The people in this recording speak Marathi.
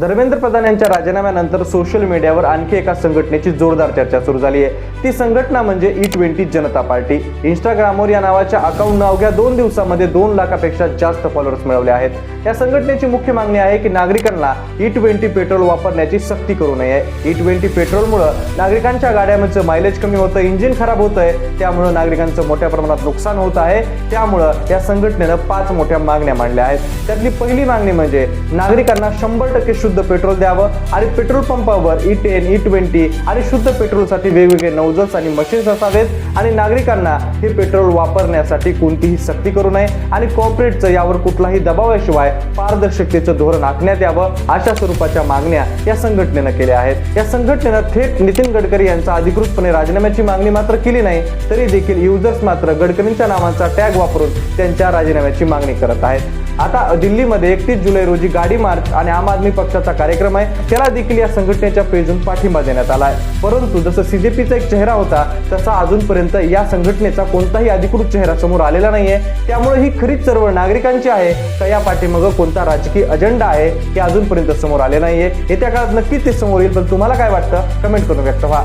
धर्मेंद्र प्रधान यांच्या राजीनाम्यानंतर सोशल मीडियावर आणखी एका संघटनेची जोरदार चर्चा सुरू झाली आहे। ती संघटना म्हणजे E20 जनता पार्टी। इंस्टाग्रामवर या नावाच्या अकाउंटने अवघ्या 2 दिवसांमध्ये 2 लाखापेक्षा जास्त फॉलोअर्स मिळवले आहेत। या संघटनेची मुख्य मागणी आहे की नागरिकांना E20 पेट्रोल वापरण्याची सक्ती करू नये। E20 पेट्रोलमुळे नागरिकांच्या गाड्यांचं मायलेज कमी होतं, इंजिन खराब होतंय, त्यामुळे नागरिकांचं मोठ्या प्रमाणात नुकसान होत आहे। त्यामुळे या संघटनेने 5 मोठ्या मागण्या मांडल्या आहेत। त्यातली पहिली मागणी म्हणजे नागरिकांना 100% शुद्ध पेट्रोल द्यावं आणि पेट्रोल पंपावर E10, E20 आणि शुद्ध पेट्रोलसाठी वेगवेगळे नोझल्स आणि मशीन्स असावेत आणि नागरिकांना हे पेट्रोल वापरण्यासाठी कोणतीही सक्ती करू नये आणि कॉर्पोरेटचं यावर कुठलाही दबावाशिवाय पारदर्शकतेचं धोरण आखण्यात यावं, अशा स्वरूपाच्या मागण्या या संघटनेने केल्या आहेत। या संघटनेने थेट नितीन गडकरी यांचा अधिकृतपणे राजीनाम्याची मागणी मात्र केली नाही, तरी देखील युजर्स मात्र गडकरींच्या नावाचा टॅग वापरून त्यांच्या राजीनाम्याची मागणी करत आहेत। आता दिल्लीमध्ये 31 जुलै रोजी गाडी मार्च आणि आम आदमी पक्षाचा कार्यक्रम आहे, त्याला देखील या संघटनेच्या पेजून पाठिंबा देण्यात आलाय। परंतु जसं CJPचा एक चेहरा होता तसा अजूनपर्यंत या संघटनेचा कोणताही अधिकृत चेहरा समोर आलेला नाहीये। त्यामुळे ही खरीच चळवळ नागरिकांची आहे का या पाठीमागे कोणता राजकीय अजेंडा आहे हे अजूनपर्यंत समोर आले नाहीये। येत्या काळात नक्कीच ते समोर येईल, पण तुम्हाला काय वाटतं कमेंट करून व्यक्त व्हा।